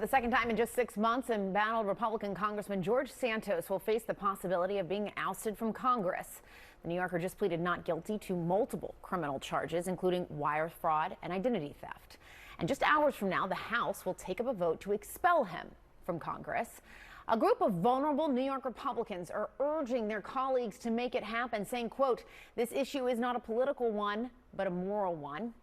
the second time in just 6 months, embattled Republican Congressman George Santos will face the possibility of being ousted from Congress. The New Yorker just pleaded not guilty to multiple criminal charges, including wire fraud and identity theft. And just hours from now, the House will take up a vote to expel him from Congress. A group of vulnerable New York Republicans are urging their colleagues to make it happen, saying, quote, "This issue is not a political one, but a moral one."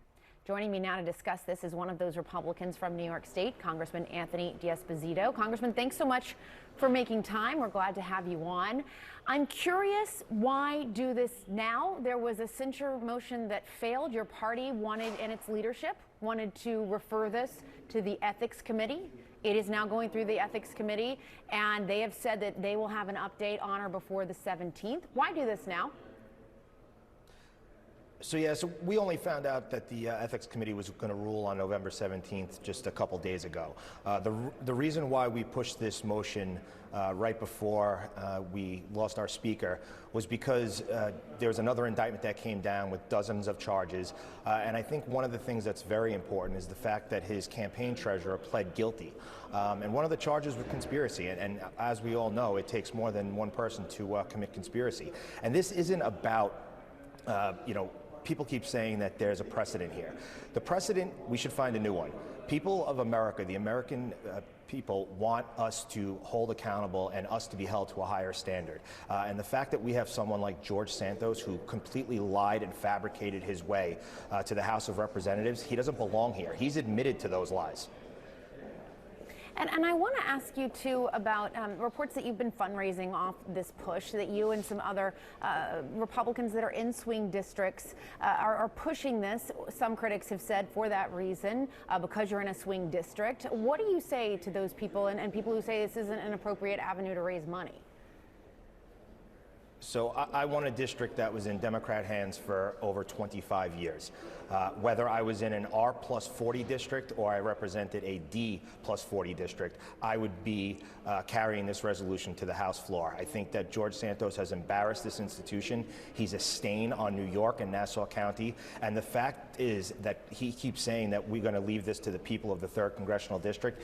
Joining me now to discuss this is one of those Republicans from New York State, Congressman Anthony D'Esposito. Congressman, thanks so much for making time. We're glad to have you on. I'm curious, why do this now? There was a censure motion that failed. Your party wanted, and its leadership wanted to refer this to the Ethics Committee. It is now going through the Ethics Committee, and they have said that they will have an update on or before the 17th. Why do this now? So we only found out that the Ethics Committee was going to rule on November 17th just a couple days ago. The reason why we pushed this motion right before we lost our speaker was because there was another indictment that came down with dozens of charges. And I think one of the things that's very important is the fact that his campaign treasurer pled guilty. And one of the charges was conspiracy. And as we all know, it takes more than one person to commit conspiracy. And this isn't about, people keep saying that there's a precedent here. The precedent, we should find a new one. People of America, the American people, want us to hold accountable and us to be held to a higher standard. And the fact that we have someone like George Santos, who completely lied and fabricated his way to the House of Representatives, he doesn't belong here. He's admitted to those lies. And I want to ask you, too, about reports that you've been fundraising off this push, that you and some other Republicans that are in swing districts are pushing this. Some critics have said for that reason, because you're in a swing district. What do you say to those people and people who say this isn't an appropriate avenue to raise money? So I won a district that was in Democrat hands for over 25 years. Whether I was in an R+40 district or I represented a D+40 district, I would be carrying this resolution to the House floor. I think that George Santos has embarrassed this institution. He's a stain on New York and Nassau County. And the fact is that he keeps saying that we're going to leave this to the people of the 3rd Congressional District.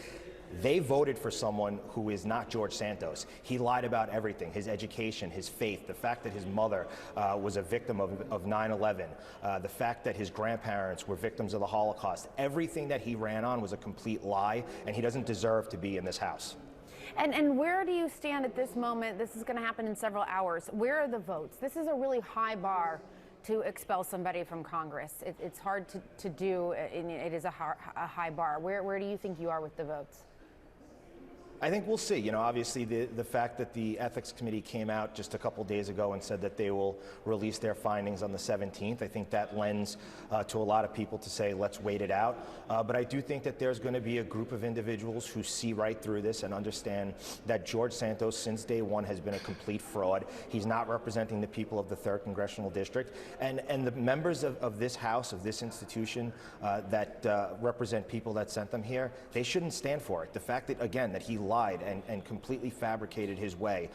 They voted for someone who is not George Santos. He lied about everything, his education, his faith, the fact that his mother was a victim of 9/11, the fact that his grandparents were victims of the Holocaust. Everything that he ran on was a complete lie, and he doesn't deserve to be in this House. And where do you stand at this moment? This is going to happen in several hours. Where are the votes? This is a really high bar to expel somebody from Congress. It's hard to do, and it is a high bar. Where do you think you are with the votes? I think we'll see. Obviously the fact that the Ethics Committee came out just a couple days ago and said that they will release their findings on the 17th, I think that lends to a lot of people to say, let's wait it out. But I do think that there's going to be a group of individuals who see right through this and understand that George Santos, since day one, has been a complete fraud. He's not representing the people of the 3rd Congressional District. And the members of this House, of this institution, that represent people that sent them here, they shouldn't stand for it. The fact that, again, that he lied and completely fabricated his way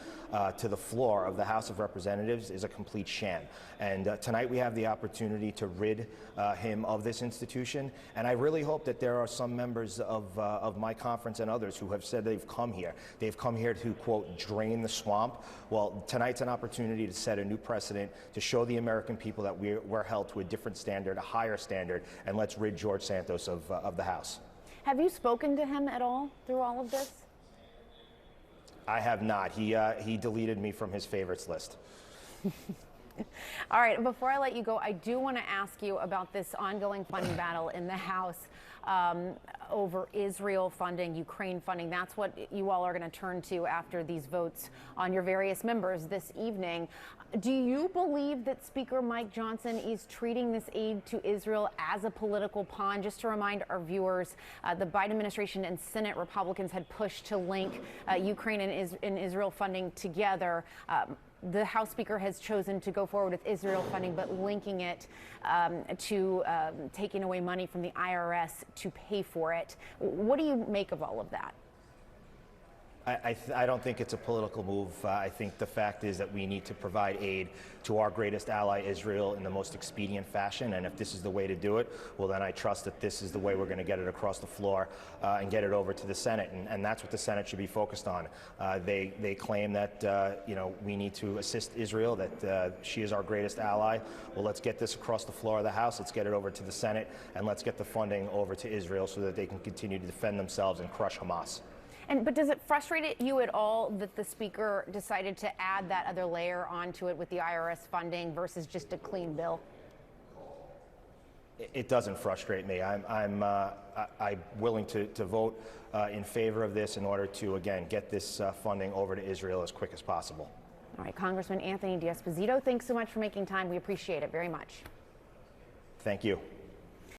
to the floor of the House of Representatives is a complete sham. And tonight we have the opportunity to rid him of this institution. And I really hope that there are some members of my conference and others who have said they've come here. They've come here to, quote, drain the swamp. Well, tonight's an opportunity to set a new precedent, to show the American people that we're held to a different standard, a higher standard, and let's rid George Santos of the House. Have you spoken to him at all through all of this? I have not. He deleted me from his favorites list. All right, before I let you go, I do want to ask you about this ongoing funding battle in the House over Israel funding, Ukraine funding. That's what you all are going to turn to after these votes on your various members this evening. Do you believe that Speaker Mike Johnson is treating this aid to Israel as a political pawn? Just to remind our viewers, the Biden administration and Senate Republicans had pushed to link Ukraine and Israel funding together. The House Speaker has chosen to go forward with Israel funding, but linking it to taking away money from the IRS to pay for it. What do you make of all of that? I don't think it's a political move. I think the fact is that we need to provide aid to our greatest ally, Israel, in the most expedient fashion. And if this is the way to do it, well, then I trust that this is the way we're going to get it across the floor and get it over to the Senate. And that's what the Senate should be focused on. They claim that, we need to assist Israel, that she is our greatest ally. Well, let's get this across the floor of the House. Let's get it over to the Senate, and let's get the funding over to Israel so that they can continue to defend themselves and crush Hamas. But does it frustrate you at all that the Speaker decided to add that other layer onto it with the IRS funding versus just a clean bill? It doesn't frustrate me. I'm willing to vote in favor of this in order to, again, get this funding over to Israel as quick as possible. All right, Congressman Anthony D'Esposito, thanks so much for making time. We appreciate it very much. Thank you.